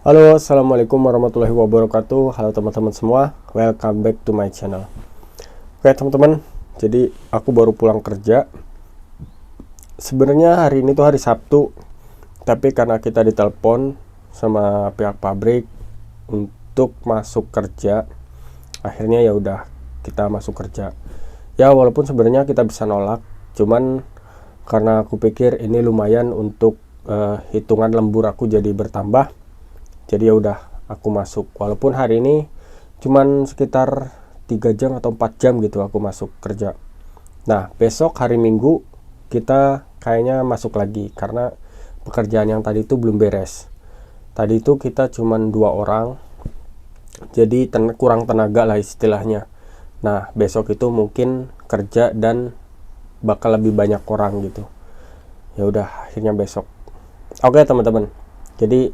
Halo, assalamualaikum warahmatullahi wabarakatuh. Halo teman-teman semua, welcome back to my channel. Oke teman-teman, jadi aku baru pulang kerja. Sebenarnya hari ini tuh hari Sabtu, tapi karena kita ditelepon sama pihak pabrik untuk masuk kerja, akhirnya ya udah kita masuk kerja. Ya walaupun sebenarnya kita bisa nolak, cuman karena aku pikir ini lumayan untuk hitungan lembur aku jadi bertambah. Jadi ya udah aku masuk, walaupun hari ini cuman sekitar 3 jam atau 4 jam gitu aku masuk kerja. Nah besok hari Minggu kita kayaknya masuk lagi karena pekerjaan yang tadi itu belum beres. Tadi itu kita cuman 2 orang, jadi kurang tenaga lah istilahnya. Nah besok itu mungkin kerja dan bakal lebih banyak orang gitu. Ya udah akhirnya besok. Oke teman-teman, jadi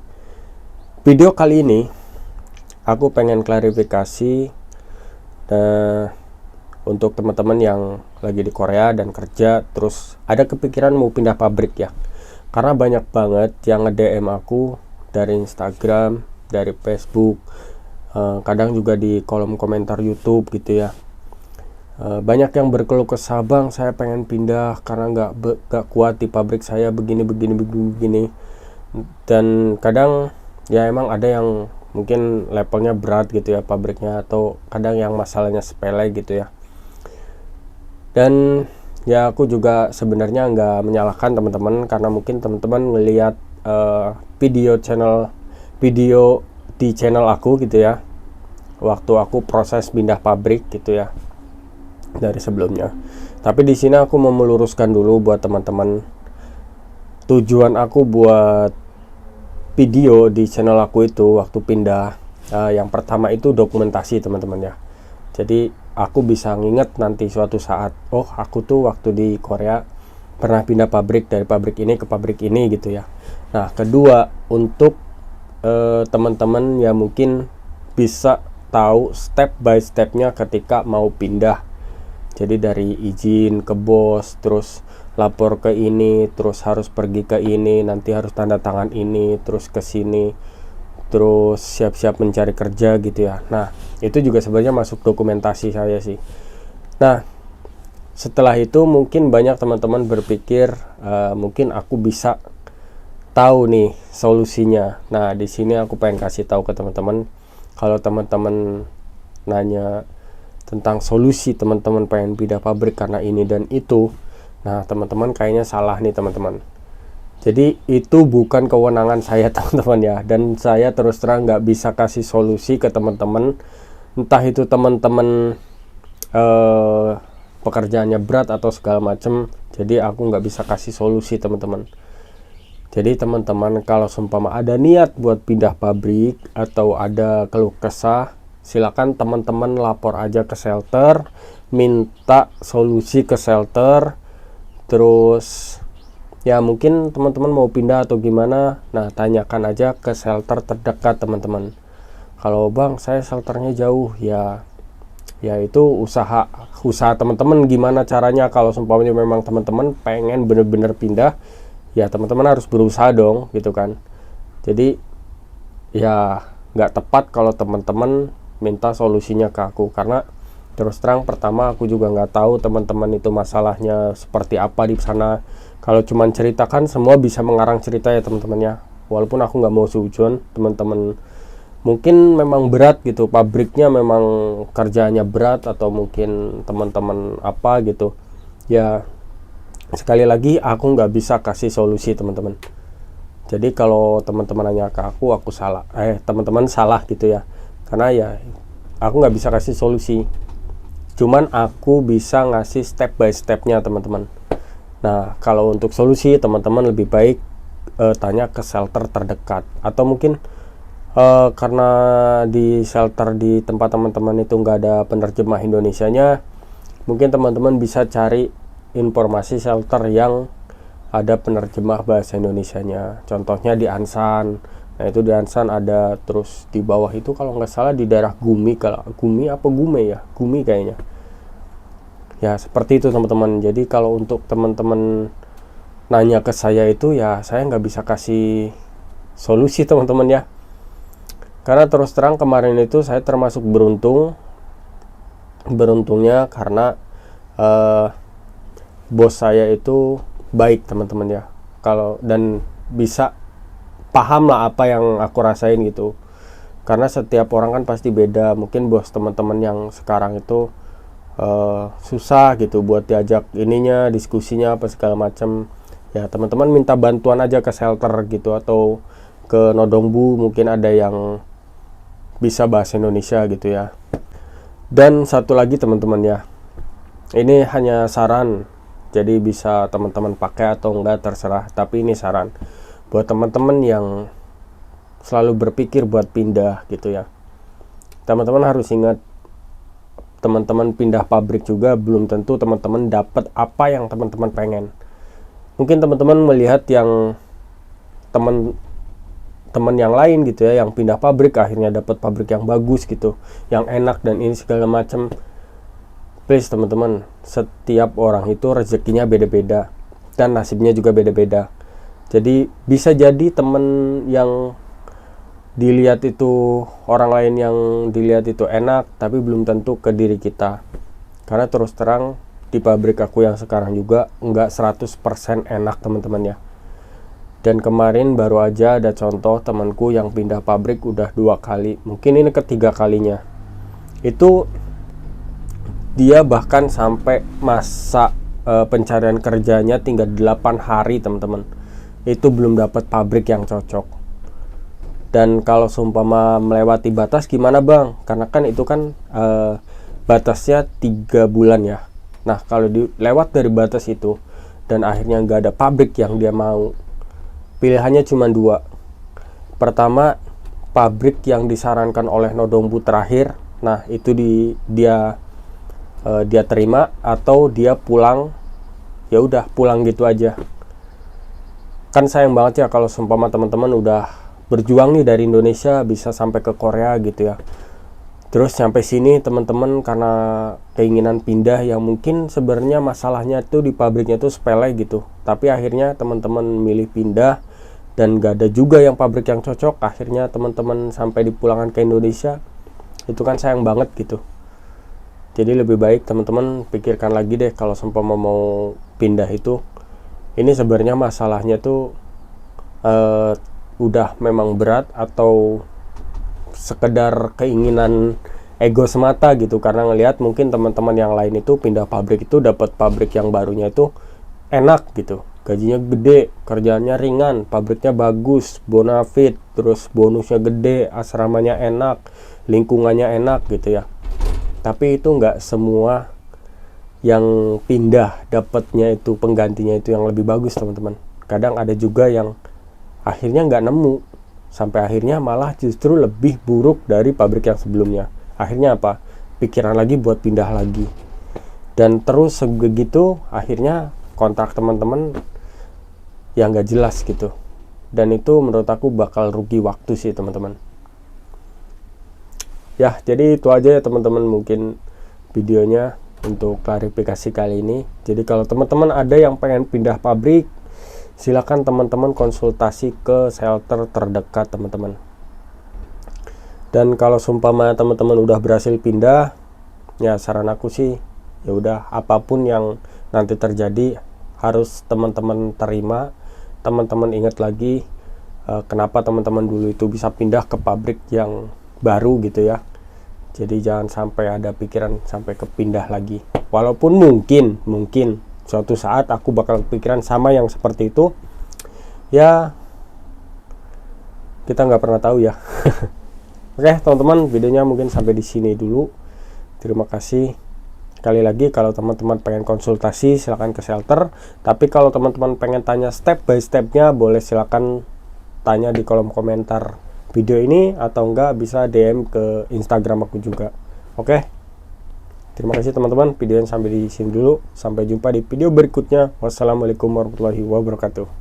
video kali ini aku pengen klarifikasi untuk teman-teman yang lagi di Korea dan kerja terus ada kepikiran mau pindah pabrik ya. Karena banyak banget yang nge-DM aku dari Instagram, dari Facebook, kadang juga di kolom komentar YouTube gitu ya. Banyak yang berkeluh kesah, bang saya pengen pindah karena nggak kuat di pabrik saya begini. Dan kadang ya emang ada yang mungkin levelnya berat gitu ya pabriknya, atau kadang yang masalahnya sepele gitu ya. Dan ya aku juga sebenarnya nggak menyalahkan teman-teman, karena mungkin teman-teman ngelihat video di channel aku gitu ya, waktu aku proses pindah pabrik gitu ya dari sebelumnya. Tapi di sini aku mau meluruskan dulu buat teman-teman, tujuan aku buat video di channel aku itu waktu pindah, yang pertama itu dokumentasi teman-teman ya. Jadi aku bisa nginget nanti suatu saat, oh aku tuh waktu di Korea pernah pindah pabrik dari pabrik ini ke pabrik ini gitu ya. Nah kedua, untuk teman-teman yang mungkin bisa tahu step by stepnya ketika mau pindah. Jadi dari izin ke bos, terus lapor ke ini, terus harus pergi ke ini, nanti harus tanda tangan ini, terus ke sini, terus siap-siap mencari kerja gitu ya. Nah itu juga sebenarnya masuk dokumentasi saya sih. Nah setelah itu mungkin banyak teman-teman berpikir mungkin aku bisa tahu nih solusinya. Nah di sini aku pengen kasih tahu ke teman-teman, kalau teman-teman nanya tentang solusi teman-teman pengen pindah pabrik karena ini dan itu, nah teman-teman kayaknya salah nih teman-teman. Jadi itu bukan kewenangan saya teman-teman ya, dan saya terus terang nggak bisa kasih solusi ke teman-teman, entah itu teman-teman pekerjaannya berat atau segala macem. Jadi aku nggak bisa kasih solusi teman-teman. Jadi teman-teman kalau seumpama ada niat buat pindah pabrik atau ada keluh kesah, silakan teman-teman lapor aja ke shelter, minta solusi ke shelter. Terus ya mungkin teman-teman mau pindah atau gimana, nah tanyakan aja ke shelter terdekat teman-teman. Kalau bang saya shelternya jauh, ya itu usaha teman-teman gimana caranya. Kalau seumpamanya memang teman-teman pengen bener-bener pindah, ya teman-teman harus berusaha dong gitu kan. Jadi ya nggak tepat kalau teman-teman minta solusinya ke aku, karena terus terang pertama aku juga nggak tahu teman-teman itu masalahnya seperti apa di sana. Kalau cuman ceritakan semua bisa mengarang cerita ya teman-teman ya, walaupun aku nggak mau suzon. Teman-teman mungkin memang berat gitu pabriknya, memang kerjanya berat, atau mungkin teman-teman apa gitu ya. Sekali lagi aku nggak bisa kasih solusi teman-teman. Jadi kalau teman-teman nanya ke aku salah, teman-teman salah gitu ya, karena ya aku nggak bisa kasih solusi, cuman aku bisa ngasih step by stepnya teman-teman. Nah kalau untuk solusi teman-teman lebih baik tanya ke shelter terdekat, atau mungkin karena di shelter di tempat teman-teman itu nggak ada penerjemah Indonesianya, mungkin teman-teman bisa cari informasi shelter yang ada penerjemah bahasa Indonesianya. Contohnya di Ansan. Nah itu di Ansan ada, terus di bawah itu kalau nggak salah di daerah Gumi, kalau Gumi apa Gume ya, Gumi kayaknya ya, seperti itu teman-teman. Jadi kalau untuk teman-teman nanya ke saya itu ya saya nggak bisa kasih solusi teman-teman ya. Karena terus terang kemarin itu saya termasuk beruntungnya karena bos saya itu baik teman-teman ya, dan bisa paham lah apa yang aku rasain gitu. Karena setiap orang kan pasti beda. Mungkin bos teman-teman yang sekarang itu susah gitu buat diajak diskusinya apa segala macam. Ya teman-teman minta bantuan aja ke shelter gitu, atau ke Nodongbu, mungkin ada yang bisa bahasa Indonesia gitu ya. Dan satu lagi teman-teman ya, ini hanya saran, jadi bisa teman-teman pakai atau enggak terserah, tapi ini saran buat teman-teman yang selalu berpikir buat pindah gitu ya. Teman-teman harus ingat, teman-teman pindah pabrik juga belum tentu teman-teman dapat apa yang teman-teman pengen. Mungkin teman-teman melihat yang teman yang lain gitu ya, yang pindah pabrik akhirnya dapat pabrik yang bagus gitu, yang enak dan ini segala macam. Please teman-teman, setiap orang itu rezekinya beda-beda dan nasibnya juga beda-beda. Jadi bisa jadi teman yang dilihat itu, orang lain yang dilihat itu enak, tapi belum tentu ke diri kita. Karena terus terang di pabrik aku yang sekarang juga enggak 100% enak teman-teman ya. Dan kemarin baru aja ada contoh temanku yang pindah pabrik udah 2 kali, mungkin ini ketiga kalinya. Itu dia bahkan sampai masa pencarian kerjanya tinggal 8 hari teman-teman, itu belum dapat pabrik yang cocok. Dan kalau seumpama melewati batas gimana bang? Karena kan itu kan batasnya 3 bulan ya. Nah kalau lewat dari batas itu dan akhirnya nggak ada pabrik yang dia mau, pilihannya cuma 2. Pertama, pabrik yang disarankan oleh Nodongbu terakhir, nah itu dia terima, atau dia pulang. Ya udah pulang gitu aja. Kan sayang banget ya kalau seumpama teman-teman udah berjuang nih dari Indonesia bisa sampai ke Korea gitu ya, terus sampai sini teman-teman karena keinginan pindah yang mungkin sebenarnya masalahnya tuh di pabriknya tuh sepele gitu, tapi akhirnya teman-teman milih pindah dan gak ada juga yang pabrik yang cocok, akhirnya teman-teman sampai dipulangan ke Indonesia. Itu kan sayang banget gitu. Jadi lebih baik teman-teman pikirkan lagi deh kalau seumpama mau pindah itu. Ini sebenarnya masalahnya tuh udah memang berat atau sekedar keinginan ego semata gitu, karena ngelihat mungkin teman-teman yang lain itu pindah pabrik itu dapat pabrik yang barunya itu enak gitu, gajinya gede, kerjaannya ringan, pabriknya bagus, bonafit, terus bonusnya gede, asramanya enak, lingkungannya enak gitu ya. Tapi itu nggak semua yang pindah dapatnya itu penggantinya itu yang lebih bagus teman-teman. Kadang ada juga yang akhirnya nggak nemu, sampai akhirnya malah justru lebih buruk dari pabrik yang sebelumnya. Akhirnya apa? Pikiran lagi buat pindah lagi. Dan terus sebegitu akhirnya kontrak teman-teman yang nggak jelas gitu. Dan itu menurut aku bakal rugi waktu sih teman-teman. Ya, jadi itu aja ya teman-teman mungkin videonya untuk klarifikasi kali ini. Jadi kalau teman-teman ada yang pengen pindah pabrik, silakan teman-teman konsultasi ke shelter terdekat teman-teman. Dan kalau seumpama teman-teman udah berhasil pindah, ya saran aku sih ya udah apapun yang nanti terjadi harus teman-teman terima. Teman-teman ingat lagi kenapa teman-teman dulu itu bisa pindah ke pabrik yang baru gitu ya. Jadi jangan sampai ada pikiran sampai kepindah lagi. Walaupun mungkin suatu saat aku bakal pikiran sama yang seperti itu. Ya kita nggak pernah tahu ya. Oke teman-teman, videonya mungkin sampai di sini dulu. Terima kasih. Sekali lagi kalau teman-teman pengen konsultasi silakan ke shelter. Tapi kalau teman-teman pengen tanya step by stepnya, boleh silakan tanya di kolom komentar video ini, atau enggak bisa DM ke Instagram aku juga. Oke. Terima kasih teman-teman, videonya sampai di sini dulu. Sampai jumpa di video berikutnya. Wassalamualaikum warahmatullahi wabarakatuh.